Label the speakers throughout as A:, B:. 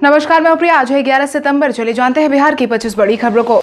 A: नमस्कार, मैं प्रिया। आज है 11 सितंबर। चलिए जानते हैं बिहार की 25 बड़ी खबरों को।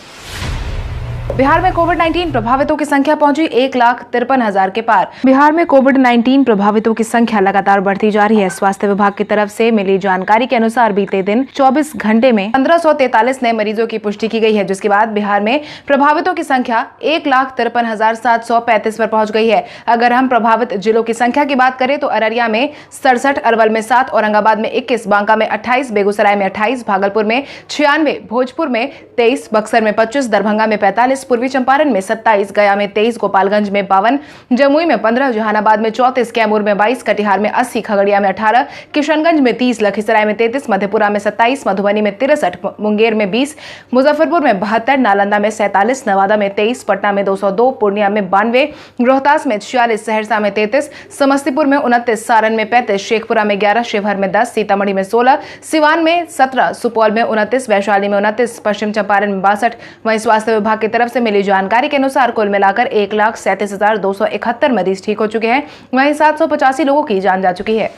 A: बिहार में कोविड-19 प्रभावितों की संख्या पहुंची 1,53,000 के पार। बिहार में कोविड-19 प्रभावितों की संख्या लगातार बढ़ती जा रही है। स्वास्थ्य विभाग की तरफ से मिली जानकारी के अनुसार बीते दिन 24 घंटे में 1543 नए मरीजों की पुष्टि की गई है, जिसके बाद बिहार में प्रभावितों की संख्या 1,53,735 पर पहुंच गई है। अगर हम प्रभावित जिलों की संख्या की बात करें तो अररिया में 67, अरवल में 7, औरंगाबाद में 21, बांका में 28, बेगूसराय में 28, भागलपुर में 96, भोजपुर में 23, बक्सर में 25, दरभंगा में 45, पूर्वी चंपारण में 27, गया में 23, गोपालगंज में 52, जमुई में 15, जहानाबाद में 34, कैमूर में 22, कटिहार में 80, खगड़िया में 18, किशनगंज में 30, लखीसराय में 33, मधेपुरा में 27, मधुबनी में 63, मुंगेर में 20, मुजफ्फरपुर में 72, नालंदा में 47, नवादा में 23, पटना में 202, पूर्णिया में 92, रोहतास में 46, सहरसा में 33, समस्तीपुर में 29, सारण में 35, शेखपुरा में 11, शिवहर में 10, सीतामढ़ी में 16, सिवान में 17, सुपौल में 29, वैशाली में 29, पश्चिम चंपारण में 62। वहीं स्वास्थ्य विभाग की तरफ से मिली जानकारी के अनुसार कुल मिलाकर 1,37,271 मरीज ठीक हो चुके हैं। वहीं 785 लोगों की जान जा चुकी है।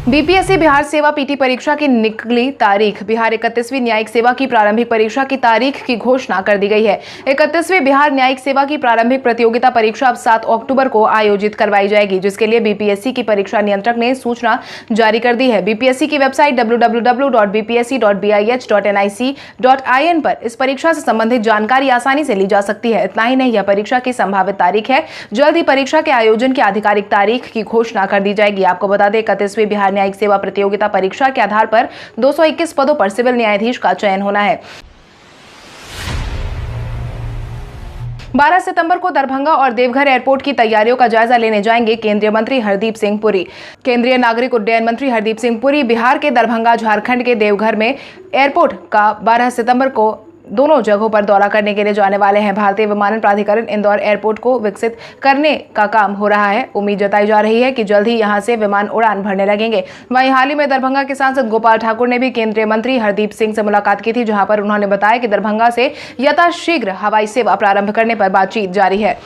A: बीपीएससी बिहार सेवा पीटी परीक्षा की निकली तारीख। बिहार 31वीं न्यायिक सेवा की प्रारंभिक परीक्षा की तारीख की घोषणा कर दी गई है। 31वीं बिहार न्यायिक सेवा की प्रारंभिक प्रतियोगिता परीक्षा अब 7 अक्टूबर को आयोजित करवाई जाएगी, जिसके लिए बीपीएससी की परीक्षा नियंत्रक ने सूचना जारी कर दी है। बीपीएससी की वेबसाइट www.bpsc.nic.in पर इस परीक्षा से संबंधित जानकारी आसानी से ली जा सकती है। इतना ही नहीं, यह परीक्षा की संभावित तारीख है। जल्द ही परीक्षा के आयोजन की आधिकारिक तारीख की घोषणा कर दी जाएगी। आपको बता दें, 31वीं बिहार न्यायिक सेवा प्रतियोगिता परीक्षा के आधार पर 221 पदों पर सिविल न्यायाधीश का चयन होना है। 12 सितंबर को दरभंगा और देवघर एयरपोर्ट की तैयारियों का जायजा लेने जाएंगे केंद्रीय मंत्री हरदीप सिंह पुरी। केंद्रीय नागरिक उड्डयन मंत्री हरदीप सिंह पुरी बिहार के दरभंगा, झारखंड के देवघर में एयरपोर्ट का 12 सितंबर को दोनों जगहों पर दौरा करने के लिए जाने वाले हैं। भारतीय विमानन प्राधिकरण इंदौर एयरपोर्ट को विकसित करने का काम हो रहा है। उम्मीद जताई जा रही है कि जल्द ही यहां से विमान उड़ान भरने लगेंगे। वहीं हाल ही में दरभंगा के सांसद गोपाल ठाकुर ने भी केंद्रीय मंत्री हरदीप सिंह से मुलाकात की थी, जहां पर उन्होंने बताया कि दरभंगा से यथाशीघ्र हवाई सेवा प्रारंभ करने पर बातचीत जारी है।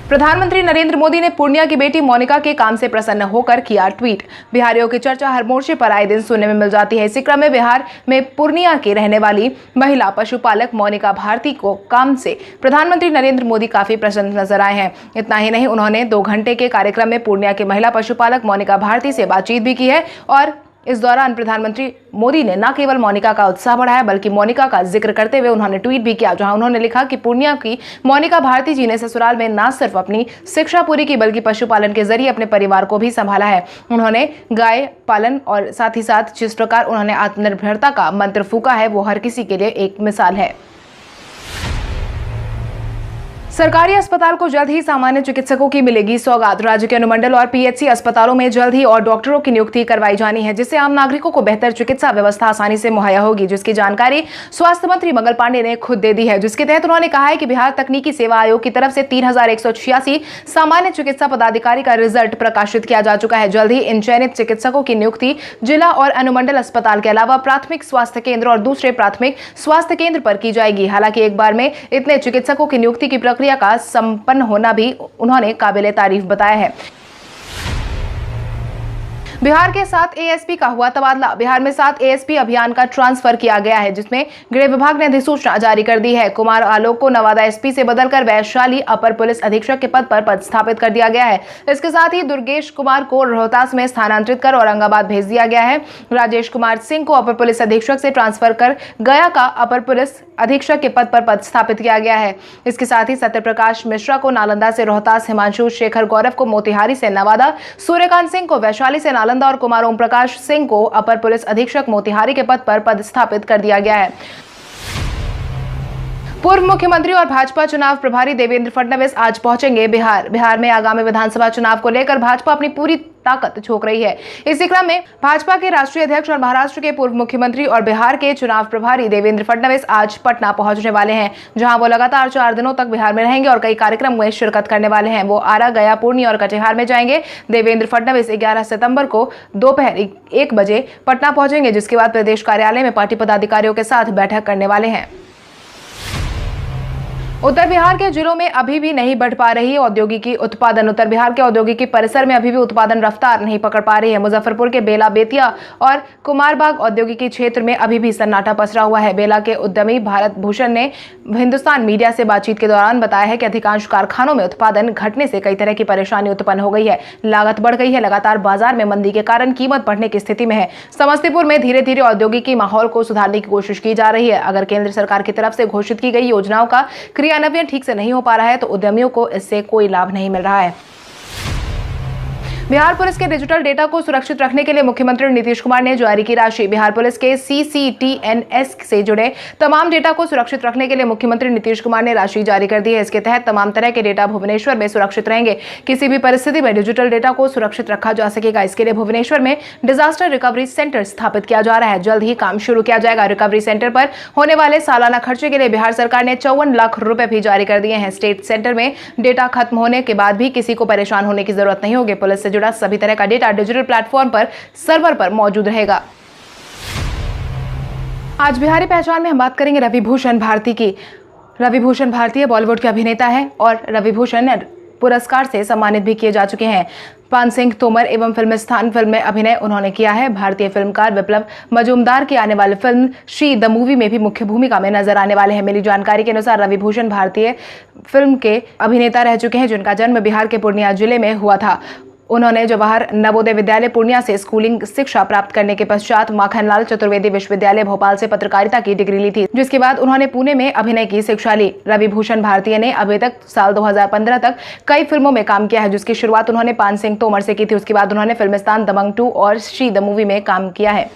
A: प्रधानमंत्री नरेंद्र मोदी ने पूर्णिया की बेटी मोनिका के काम से प्रसन्न होकर किया ट्वीट। बिहारियों की चर्चा हर मोर्चे पर आए दिन सुनने में मिल जाती है। इसी क्रम में बिहार में पूर्णिया की रहने वाली महिला पशुपालक मोनिका भारती को काम से प्रधानमंत्री नरेंद्र मोदी काफी प्रसन्न नजर आए हैं। इतना ही नहीं, उन्होंने 2 घंटे के कार्यक्रम में पूर्णिया की महिला पशुपालक मोनिका भारती से बातचीत भी की है और इस दौरान प्रधानमंत्री मोदी ने न केवल मोनिका का उत्साह बढ़ाया, बल्कि मोनिका का जिक्र करते हुए उन्होंने ट्वीट भी किया, जहां उन्होंने लिखा कि पूर्णिया की मोनिका भारती जी ने ससुराल में न सिर्फ अपनी शिक्षा पूरी की, बल्कि पशुपालन के जरिए अपने परिवार को भी संभाला है। उन्होंने गाय पालन और साथ ही साथ जिस प्रकार उन्होंने आत्मनिर्भरता का मंत्र फूंका है, वो हर किसी के लिए एक मिसाल है। सरकारी अस्पताल को जल्द ही सामान्य चिकित्सकों की मिलेगी सौगात। राज्य के अनुमंडल और पीएचसी अस्पतालों में जल्द ही और डॉक्टरों की नियुक्ति करवाई जानी है, जिससे आम नागरिकों को बेहतर चिकित्सा व्यवस्था आसानी से मुहैया होगी, जिसकी जानकारी स्वास्थ्य मंत्री मंगल पांडे ने खुद दे दी है। जिसके तहत उन्होंने कहा है कि बिहार तकनीकी सेवा आयोग की तरफ से 3,186 सामान्य चिकित्सा पदाधिकारी का रिजल्ट प्रकाशित किया जा चुका है। जल्द ही इन चयनित चिकित्सकों की नियुक्ति जिला और अनुमंडल अस्पताल के अलावा प्राथमिक स्वास्थ्य केंद्र और दूसरे प्राथमिक स्वास्थ्य केंद्र पर की जाएगी। हालांकि एक बार में इतने चिकित्सकों की नियुक्ति की प्रक्रिया का संपन्न होना भी उन्होंने काबिले तारीफ बताया है। बिहार के 7 एएसपी का हुआ तबादला। बिहार में 7 एएसपी अभियान का ट्रांसफर किया गया है, जिसमें गृह विभाग ने अधिसूचना जारी कर दी है। कुमार आलोक को नवादा एसपी से बदलकर वैशाली अपर पुलिस अधीक्षक के पद पर पदस्थापित कर दिया गया है। इसके साथ ही दुर्गेश कुमार को रोहतास में स्थानांतरित कर औरंगाबाद भेज दिया गया है। राजेश कुमार सिंह को अपर पुलिस अधीक्षक से ट्रांसफर कर गया का अपर पुलिस अधीक्षक के पद पर पदस्थापित किया गया है। इसके साथ ही सत्यप्रकाश मिश्रा को नालंदा से रोहतास, हिमांशु शेखर गौरव को मोतिहारी से नवादा, सूर्यकांत सिंह को वैशाली से नालंदा और कुमार ओम प्रकाश सिंह को अपर पुलिस अधीक्षक मोतिहारी के पद पर पदस्थापित कर दिया गया है। पूर्व मुख्यमंत्री और भाजपा चुनाव प्रभारी देवेंद्र फडणवीस आज पहुंचेंगे बिहार। बिहार में आगामी विधानसभा चुनाव को लेकर भाजपा अपनी पूरी ताकत झोंक रही है। इसी क्रम में भाजपा के राष्ट्रीय अध्यक्ष और महाराष्ट्र के पूर्व मुख्यमंत्री और बिहार के चुनाव प्रभारी देवेंद्र फडणवीस आज पटना पहुंचने वाले हैं, जहां वो लगातार 4 दिनों तक बिहार में रहेंगे और कई कार्यक्रम में शिरकत करने वाले हैं। वो आरा, गया, पूर्णिया और कटिहार में जाएंगे। देवेंद्र फडणवीस 11 सितंबर को दोपहर 1 बजे पटना पहुंचेंगे, जिसके बाद प्रदेश कार्यालय में पार्टी पदाधिकारियों के साथ बैठक करने वाले हैं। उत्तर बिहार के जिलों में अभी भी नहीं बढ़ पा रही है औद्योगिकी उत्पादन। उत्तर बिहार के औद्योगिकी परिसर में अभी भी उत्पादन रफ्तार नहीं पकड़ पा रही है। मुजफ्फरपुर के बेला, बेतिया और कुमारबाग औद्योगिकी क्षेत्र में अभी भी सन्नाटा पसरा हुआ है। बेला के उद्यमी भारत भूषण ने हिंदुस्तान मीडिया से बातचीत के दौरान बताया है कि अधिकांश कारखानों में उत्पादन घटने से कई तरह की परेशानी उत्पन्न हो गई है। लागत बढ़ गई है। लगातार बाजार में मंदी के कारण कीमत बढ़ने की स्थिति में है। समस्तीपुर में धीरे धीरे औद्योगिकी माहौल को सुधारने की कोशिश की जा रही है। अगर केंद्र सरकार की तरफ से घोषित की गई योजनाओं का क्रियान्वयन ठीक से नहीं हो पा रहा है तो उद्यमियों को इससे कोई लाभ नहीं मिल रहा है। बिहार पुलिस के डिजिटल डेटा को सुरक्षित रखने के लिए मुख्यमंत्री नीतीश कुमार ने जारी की राशि। बिहार पुलिस के CCTNS से जुड़े तमाम डेटा को सुरक्षित रखने के लिए मुख्यमंत्री नीतीश कुमार ने राशि जारी कर दी है। इसके तहत तमाम तरह के डेटा भुवनेश्वर में सुरक्षित रहेंगे। किसी भी परिस्थिति में डिजिटल डेटा को सुरक्षित रखा जा सकेगा। इसके लिए भुवनेश्वर में डिजास्टर रिकवरी सेंटर स्थापित किया जा रहा है। जल्द ही काम शुरू किया जाएगा। रिकवरी सेंटर पर होने वाले सालाना खर्चे के लिए बिहार सरकार ने 54 लाख रुपए भी जारी कर दिए हैं। स्टेट सेंटर में डेटा खत्म होने के बाद भी किसी को परेशान होने की जरूरत नहीं होगी। पुलिस से जुड़ा सभी तरह का डेटा डिजिटल प्लेटफॉर्म पर सर्वर पर मौजूद रहेगा। आज बिहारी पहचान में हम बात करेंगे रवि भूषण भारती की। रवि भूषण भारतीय बॉलीवुड के अभिनेता हैं और रवि भूषण पुरस्कार से सम्मानित भी किए जा चुके हैं। पान सिंह तोमर एवं फिल्मिस्तान फिल्म में अभिनय उन्होंने किया है। भारतीय फिल्मकार विप्लव मजूमदार की आने वाली फिल्म श्री द मूवी में भी मुख्य भूमिका में नजर आने वाले हैं। मिली जानकारी के अनुसार रवि भूषण भारतीय फिल्म के अभिनेता रह चुके हैं जिनका जन्म बिहार के पूर्णिया जिले में हुआ था। उन्होंने जवाहर नवोदय विद्यालय पूर्णिया से स्कूलिंग शिक्षा प्राप्त करने के पश्चात माखनलाल चतुर्वेदी विश्वविद्यालय भोपाल से पत्रकारिता की डिग्री ली थी, जिसके बाद उन्होंने पुणे में अभिनय की शिक्षा ली। रवि भूषण भारतीय ने अभी तक साल 2015 तक कई फिल्मों में काम किया है, जिसकी शुरुआत उन्होंने पान सिंह तोमर से की थी। उसके बाद उन्होंने फिल्मिस्तान, दबंग 2 और श्री द मूवी में काम किया है।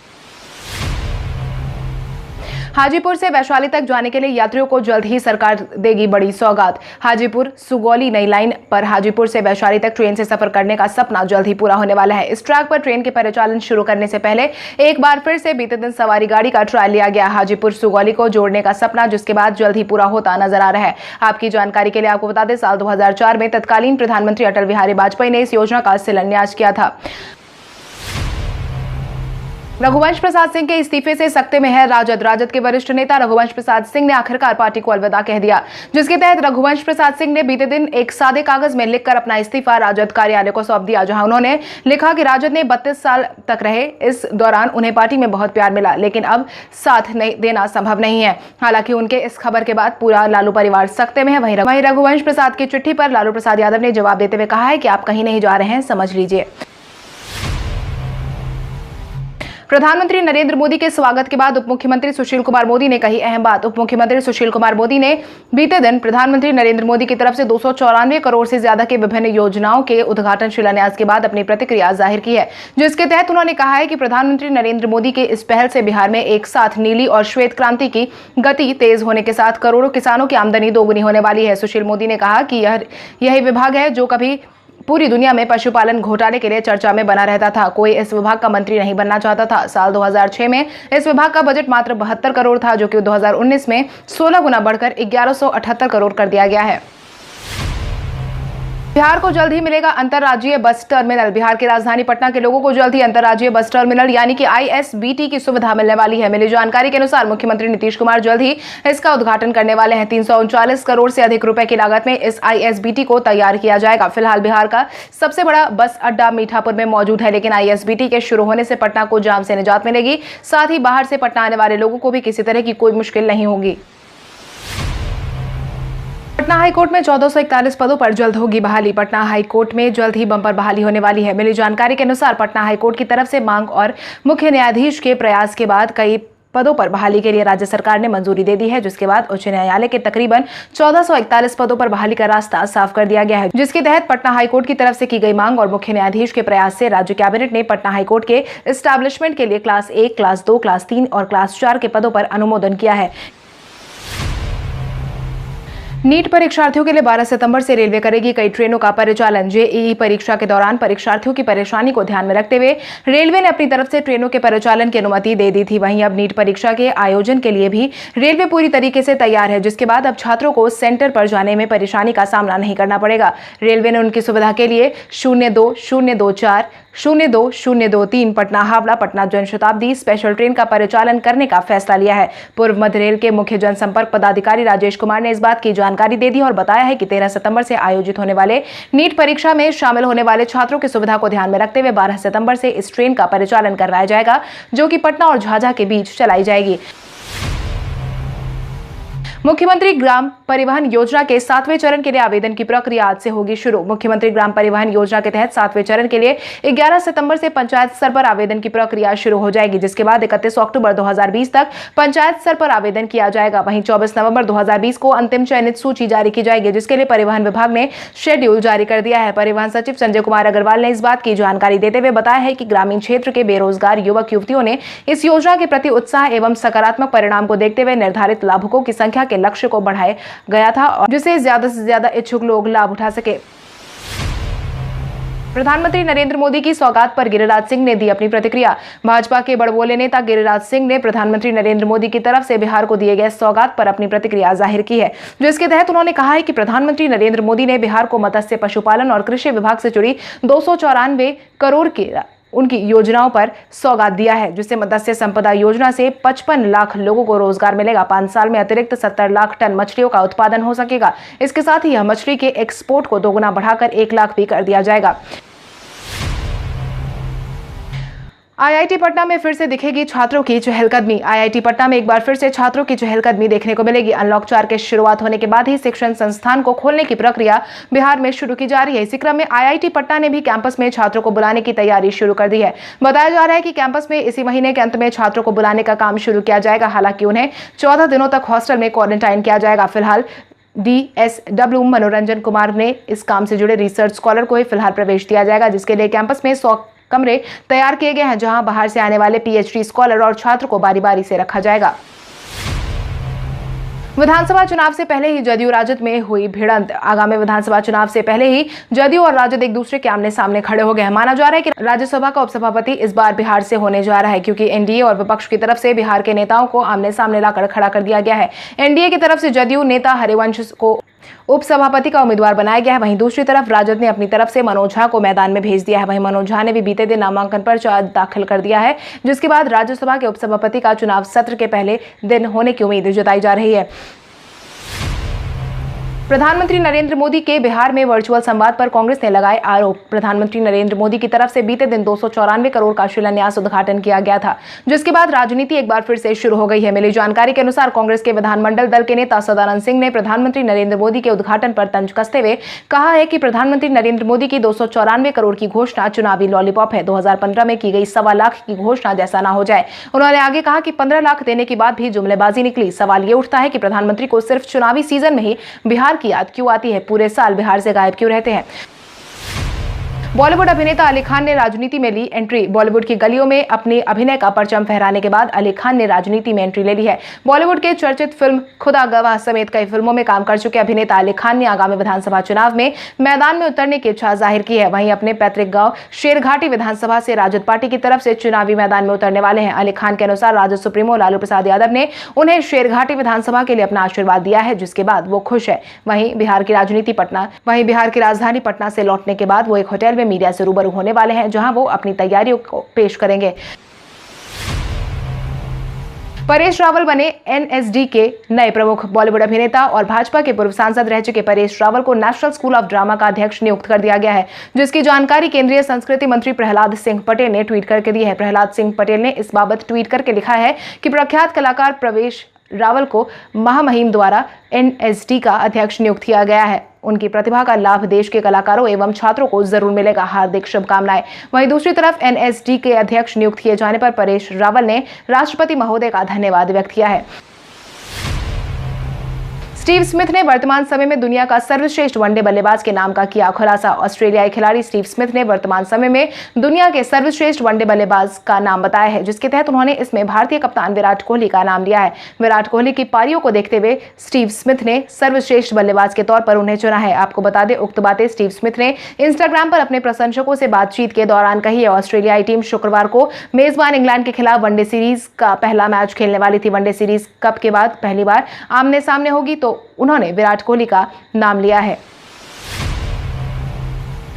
A: हाजीपुर से वैशाली तक जाने के लिए यात्रियों को जल्द ही सरकार देगी बड़ी सौगात। हाजीपुर सुगौली नई लाइन पर हाजीपुर से वैशाली तक ट्रेन से सफर करने का सपना जल्द ही पूरा होने वाला है। इस ट्रैक पर ट्रेन के परिचालन शुरू करने से पहले एक बार फिर से बीते दिन सवारी गाड़ी का ट्रायल लिया गया। हाजीपुर सुगौली को जोड़ने का सपना जिसके बाद जल्द ही पूरा होता नजर आ रहा है। आपकी जानकारी के लिए आपको बता दें, साल 2004 में तत्कालीन प्रधानमंत्री अटल बिहारी वाजपेयी ने इस योजना का शिलान्यास किया था। रघुवंश प्रसाद सिंह के इस्तीफे से सकते में है राजद। राजद के वरिष्ठ नेता रघुवंश प्रसाद सिंह ने आखिरकार पार्टी को अलविदा कह दिया, जिसके तहत रघुवंश प्रसाद सिंह ने बीते दिन एक सादे कागज में लिखकर अपना इस्तीफा राजद कार्यालय को सौंप दिया, जहां उन्होंने लिखा कि राजद ने 32 साल तक रहे। इस दौरान उन्हें पार्टी में बहुत प्यार मिला, लेकिन अब साथ नहीं देना संभव नहीं है। हालांकि उनके इस खबर के बाद पूरा लालू परिवार सकते में है। वहीं रघुवंश प्रसाद की चिट्ठी पर लालू प्रसाद यादव ने जवाब देते हुए कहा है कि आप कहीं नहीं जा रहे हैं, समझ लीजिए। प्रधानमंत्री नरेंद्र मोदी के स्वागत के बाद उप मुख्यमंत्री सुशील कुमार मोदी ने कही अहम बात। उप मुख्यमंत्री सुशील कुमार मोदी ने बीते दिन प्रधानमंत्री नरेंद्र मोदी की तरफ से 294 करोड़ से ज्यादा के विभिन्न योजनाओं के उद्घाटन शिलान्यास के बाद अपनी प्रतिक्रिया जाहिर की है, जिसके तहत उन्होंने कहा है कि प्रधानमंत्री नरेंद्र मोदी के इस पहल से बिहार में एक साथ नीली और श्वेत क्रांति की गति तेज होने के साथ करोड़ों किसानों की आमदनी दोगुनी होने वाली है। सुशील मोदी ने कहा कि यही विभाग है जो कभी पूरी दुनिया में पशुपालन घोटाले के लिए चर्चा में बना रहता था। कोई इस विभाग का मंत्री नहीं बनना चाहता था। साल 2006 में इस विभाग का बजट मात्र 72 करोड़ था, जो कि 2019 में 16 गुना बढ़कर 1178 करोड़ कर दिया गया है। बिहार को जल्द ही मिलेगा अंतर्राज्यीय बस टर्मिनल। बिहार की राजधानी पटना के लोगों को जल्द ही अंतर्राज्यीय बस टर्मिनल यानी कि ISBT की सुविधा मिलने वाली है। मिली जानकारी के अनुसार मुख्यमंत्री नीतीश कुमार जल्द ही इसका उद्घाटन करने वाले हैं। 339 करोड़ से अधिक रुपए की लागत में इस ISBT को तैयार किया जाएगा। फिलहाल बिहार का सबसे बड़ा बस अड्डा मीठापुर में मौजूद है, लेकिन ISBT के शुरू होने से पटना को जाम से निजात मिलेगी। साथ ही बाहर से पटना आने वाले लोगों को भी किसी तरह की कोई मुश्किल नहीं होगी। पटना हाईकोर्ट में 1441 पदों पर जल्द होगी बहाली। पटना हाईकोर्ट में जल्द ही बंपर बहाली होने वाली है। मिली जानकारी के अनुसार पटना हाईकोर्ट की तरफ से मांग और मुख्य न्यायाधीश के प्रयास के बाद कई पदों पर बहाली के लिए राज्य सरकार ने मंजूरी दे दी है, जिसके बाद उच्च न्यायालय के तकरीबन 1441 पदों पर बहाली का रास्ता साफ कर दिया गया है, जिसके तहत पटना हाईकोर्ट की तरफ से की गई मांग और मुख्य न्यायाधीश के प्रयास से राज्य कैबिनेट ने पटना हाईकोर्ट के एस्टैब्लिशमेंट के लिए क्लास 1, क्लास 2, क्लास 3 और क्लास 4 के पदों पर अनुमोदन किया है। नीट परीक्षार्थियों के लिए 12 सितंबर से रेलवे करेगी कई ट्रेनों का परिचालन। जेईई परीक्षा के दौरान परीक्षार्थियों की परेशानी को ध्यान में रखते हुए रेलवे ने अपनी तरफ से ट्रेनों के परिचालन की अनुमति दे दी थी। वहीं अब नीट परीक्षा के आयोजन के लिए भी रेलवे पूरी तरीके से तैयार है, जिसके बाद अब छात्रों को सेंटर पर जाने में परेशानी का सामना नहीं करना पड़ेगा। रेलवे ने उनकी सुविधा के लिए 02024 02023 पटना हावड़ा पटना जनशताब्दी स्पेशल ट्रेन का परिचालन करने का फैसला लिया है। पूर्व मध्य रेल के मुख्य जनसंपर्क पदाधिकारी राजेश कुमार ने इस बात की जानकारी जानकारी दे दी और बताया है कि 13 सितंबर से आयोजित होने वाले नीट परीक्षा में शामिल होने वाले छात्रों की सुविधा को ध्यान में रखते हुए 12 सितंबर से इस ट्रेन का परिचालन करवाया जाएगा, जो कि पटना और झाझा के बीच चलाई जाएगी। मुख्यमंत्री ग्राम परिवहन योजना के 7वें चरण के लिए आवेदन की प्रक्रिया आज से होगी शुरू। मुख्यमंत्री ग्राम परिवहन योजना के तहत 7वें चरण के लिए 11 सितंबर से पंचायत स्तर पर आवेदन की प्रक्रिया शुरू हो जाएगी, जिसके बाद 31 अक्टूबर 2020 तक पंचायत स्तर पर आवेदन किया जाएगा। वहीं 24 नवंबर 2020 को अंतिम चयनित सूची जारी की जाएगी, जिसके लिए परिवहन विभाग ने शेड्यूल जारी कर दिया है। परिवहन सचिव संजय कुमार अग्रवाल ने इस बात की जानकारी देते हुए बताया है कि ग्रामीण क्षेत्र के बेरोजगार युवक युवतियों ने इस योजना के प्रति उत्साह एवं सकारात्मक परिणाम को देखते हुए निर्धारित लाभुकों की संख्या के लक्ष्य को बढ़ाया गया था और जिससे ज्यादा से ज्यादा इच्छुक लोग लाभ उठा सके। प्रधानमंत्री नरेंद्र मोदी की सौगात पर गिरिराज सिंह ने दी अपनी प्रतिक्रिया। भाजपा के बड़बोले नेता गिरिराज सिंह ने प्रधानमंत्री नरेंद्र मोदी की तरफ से बिहार को दिए गए सौगात पर अपनी प्रतिक्रिया जाहिर की है, जिसके तहत उन्होंने कहा है कि प्रधानमंत्री नरेंद्र मोदी ने बिहार को मत्स्य पशुपालन और कृषि विभाग से जुड़ी 294 करोड़ की उनकी योजनाओं पर सौगात दिया है, जिससे मत्स्य संपदा योजना से 55 लाख लोगों को रोजगार मिलेगा। 5 साल में अतिरिक्त 70 लाख टन मछलियों का उत्पादन हो सकेगा। इसके साथ ही यह मछली के एक्सपोर्ट को दोगुना बढ़ाकर 1 लाख भी कर दिया जाएगा। आईआईटी पटना में फिर से दिखेगी छात्रों की चहलकदमी। आईआईटी पटना में एक बार फिर से छात्रों की चहलकदमी देखने को मिलेगी। अनलॉक 4 के शुरुआत होने के बाद ही शिक्षण संस्थान को खोलने की प्रक्रिया बिहार में शुरू की जा रही है। इसी क्रम में आईआईटी पटना ने भी कैंपस में छात्रों को बुलाने की तैयारी शुरू कर दी है। बताया जा रहा है कि कैंपस में इसी महीने के अंत में छात्रों को बुलाने का काम शुरू किया जाएगा। हालांकि उन्हें 14 दिनों तक हॉस्टल में क्वारंटाइन किया जाएगा। फिलहाल DSW मनोरंजन कुमार ने इस काम से जुड़े रिसर्च स्कॉलर को ही फिलहाल प्रवेश दिया जाएगा, जिसके लिए कैंपस में 100 कमरे तैयार किए गए हैं, जहां बाहर से आने वाले PhD स्कॉलर और छात्र को बारी बारी से रखा जाएगा। विधानसभा चुनाव से पहले ही जदयू राजद में हुई भिड़ंत। आगामी विधानसभा चुनाव से पहले ही जदयू और राजद एक दूसरे के आमने सामने खड़े हो गए हैं। माना जा रहा है कि राज्यसभा का उपसभापति इस बार बिहार से होने जा रहा है, क्योंकि एनडीए और विपक्ष की तरफ से बिहार के नेताओं को आमने सामने लाकर खड़ा कर दिया गया है। एनडीए की तरफ से जदयू नेता हरिवंश को उपसभापति का उम्मीदवार बनाया गया है। वहीं दूसरी तरफ राजद ने अपनी तरफ से मनोज झा को मैदान में भेज दिया है। वहीं मनोज झा ने भी बीते दिन नामांकन पर्चा दाखिल कर दिया है, जिसके बाद राज्यसभा के उपसभापति का चुनाव सत्र के पहले दिन होने की उम्मीद जताई जा रही है। प्रधानमंत्री नरेंद्र मोदी के बिहार में वर्चुअल संवाद पर कांग्रेस ने लगाए आरोप। प्रधानमंत्री नरेंद्र मोदी की तरफ से बीते दिन 294 करोड़ का शिलान्यास उद्घाटन किया गया था, जिसके बाद राजनीति एक बार फिर से शुरू हो गई है। मिली जानकारी के अनुसार कांग्रेस के विधानमंडल दल के नेता सदानंद सिंह ने प्रधानमंत्री नरेंद्र मोदी के उद्घाटन पर तंज कसते हुए कहा है कि प्रधानमंत्री नरेंद्र मोदी की 294 करोड़ की घोषणा चुनावी लॉलीपॉप है। 2015 में की गई 1.25 लाख की घोषणा जैसा ना हो जाए। उन्होंने आगे कहा कि 15 लाख देने के बाद भी जुमलेबाजी निकली। सवाल ये उठता है कि प्रधानमंत्री को सिर्फ चुनावी सीजन में ही बिहार की याद क्यों आती है, पूरे साल बिहार से गायब क्यों रहते हैं। बॉलीवुड अभिनेता अली खान ने राजनीति में ली एंट्री। बॉलीवुड की गलियों में अपने अभिनय का परचम फहराने के बाद अली खान ने राजनीति में एंट्री ले ली है। बॉलीवुड के चर्चित फिल्म खुदा गवाह समेत कई फिल्मों में काम कर चुके अभिनेता अली खान ने आगामी विधानसभा चुनाव में मैदान में उतरने की इच्छा जाहिर की है। वहीं अपने पैतृक गांव शेरघाटी विधानसभा से राजद पार्टी की तरफ से चुनावी मैदान में उतरने वाले हैं। अली खान के अनुसार राजद सुप्रीमो लालू प्रसाद यादव ने उन्हें शेरघाटी विधानसभा के लिए अपना आशीर्वाद दिया है, जिसके बाद वो खुश है। वहीं बिहार की राजधानी पटना से लौटने के बाद वो एक होटल में मीडिया से रूबरू होने वाले हैं, जहां वो अपनी तैयारियों को पेश करेंगे। परेश रावल बने NSD के नए प्रमुख। बॉलीवुड अभिनेता और भाजपा के पूर्व सांसद रह चुके परेश रावल को नेशनल स्कूल ऑफ ड्रामा का अध्यक्ष नियुक्त कर दिया गया है, जिसकी जानकारी केंद्रीय संस्कृति मंत्री प्रहलाद सिंह पटेल ने ट्वीट करके दी है। प्रहलाद सिंह पटेल ने इस बाबत ट्वीट करके लिखा है कि प्रख्यात कलाकार परेश रावल को महामहिम द्वारा NSD का अध्यक्ष नियुक्त किया गया है। उनकी प्रतिभा का लाभ देश के कलाकारों एवं छात्रों को जरूर मिलेगा। हार्दिक शुभकामनाएं। वहीं दूसरी तरफ NSD के अध्यक्ष नियुक्त किए जाने पर परेश रावल ने राष्ट्रपति महोदय का धन्यवाद व्यक्त किया है। स्टीव स्मिथ ने वर्तमान समय में दुनिया का सर्वश्रेष्ठ वनडे बल्लेबाज के नाम का किया खुलासा। ऑस्ट्रेलियाई खिलाड़ी स्टीव स्मिथ ने वर्तमान समय में दुनिया के सर्वश्रेष्ठ वनडे बल्लेबाज का नाम बताया है, जिसके तहत उन्होंने इसमें भारतीय कप्तान विराट कोहली का नाम लिया है। विराट कोहली की पारियों को देखते हुए स्टीव स्मिथ ने सर्वश्रेष्ठ बल्लेबाज के तौर पर उन्हें चुना है। आपको बता दें, उक्त बातें स्टीव स्मिथ ने इंस्टाग्राम पर अपने प्रशंसकों से बातचीत के दौरान कही है। ऑस्ट्रेलियाई टीम शुक्रवार को मेजबान इंग्लैंड के खिलाफ वनडे सीरीज का पहला मैच खेलने वाली थी। वनडे सीरीज कप के बाद पहली बार आमने सामने होगी, तो उन्होंने विराट कोहली का नाम लिया है।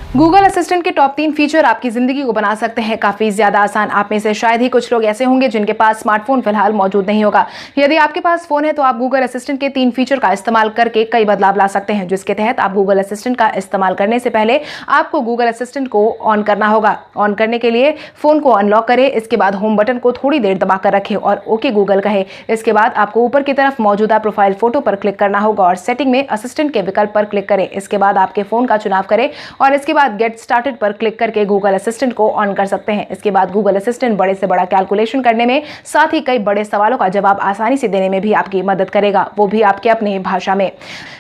A: गूगल असिस्टेंट के टॉप 3 फीचर आपकी जिंदगी को बना सकते हैं काफी ज्यादा आसान। आप में से शायद ही कुछ लोग ऐसे होंगे जिनके पास स्मार्टफोन फिलहाल मौजूद नहीं होगा। यदि आपके पास फोन है तो आप गूगल असिस्टेंट के 3 फीचर का इस्तेमाल करके कई बदलाव ला सकते हैं, जिसके तहत आप गूगल असिस्टेंट का इस्तेमाल करने से पहले आपको गूगल असिस्टेंट को ऑन करना होगा। ऑन करने के लिए फोन को अनलॉक करें, इसके बाद होम बटन को थोड़ी देर दबाकर रखें और ओके गूगल कहें। इसके बाद आपको ऊपर की तरफ मौजूदा प्रोफाइल फोटो पर क्लिक करना होगा और सेटिंग में असिस्टेंट के विकल्प पर क्लिक करें। इसके बाद आपके फोन का चुनाव करें और इसके बाद गेट स्टार्टेड पर क्लिक करके गूगल असिस्टेंट को ऑन कर सकते हैं। इसके बाद गूगल असिस्टेंट बड़े से बड़ा कैलकुलेशन करने में, साथ ही कई बड़े सवालों का जवाब आसानी से देने में भी आपकी मदद करेगा, वो भी आपके अपने भाषा में।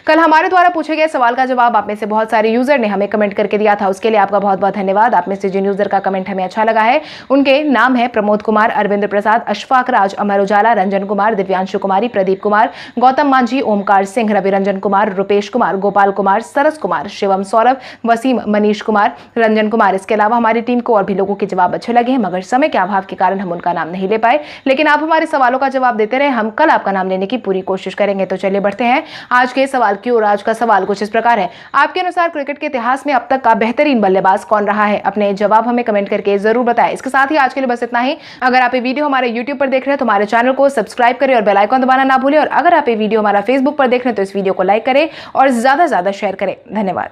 A: कल हमारे द्वारा पूछे गए सवाल का जवाब आप में से बहुत सारे यूजर ने हमें कमेंट करके दिया था, उसके लिए आपका बहुत बहुत धन्यवाद। आप में से जिन यूजर का कमेंट हमें अच्छा लगा है उनके नाम है प्रमोद कुमार, अरविंद प्रसाद, अशफाक राज, अमर उजाला, रंजन कुमार, दिव्यांशु कुमारी, प्रदीप कुमार, गौतम मांझी, ओमकार सिंह, रवि रंजन कुमार, रुपेश कुमार, गोपाल कुमार, सरस कुमार, शिवम सौरभ, वसीम, मनीष कुमार, रंजन कुमार। इसके अलावा हमारी टीम को और भी लोगों के जवाब अच्छे लगे हैं, मगर समय के अभाव के कारण हम उनका नाम नहीं ले पाए। लेकिन आप हमारे सवालों का जवाब देते रहे, हम कल आपका नाम लेने की पूरी कोशिश करेंगे। तो चलिए बढ़ते हैं आज के सवाल की ओर। आज का सवाल कुछ इस प्रकार है, आपके अनुसार क्रिकेट के इतिहास में अब तक का बेहतरीन बल्लेबाज कौन रहा है? अपने जवाब हमें कमेंट करके जरूर बताएं। इसके साथ ही आज के लिए बस इतना ही। अगर आप ये वीडियो हमारे YouTube पर देख रहे हैं तो हमारे चैनल को सब्सक्राइब करें और बेल आइकन दबाना ना भूलें। और अगर आप ये वीडियो हमारा Facebook पर देख रहे हैं तो इस वीडियो को लाइक करें और ज्यादा से ज्यादा शेयर करें। धन्यवाद।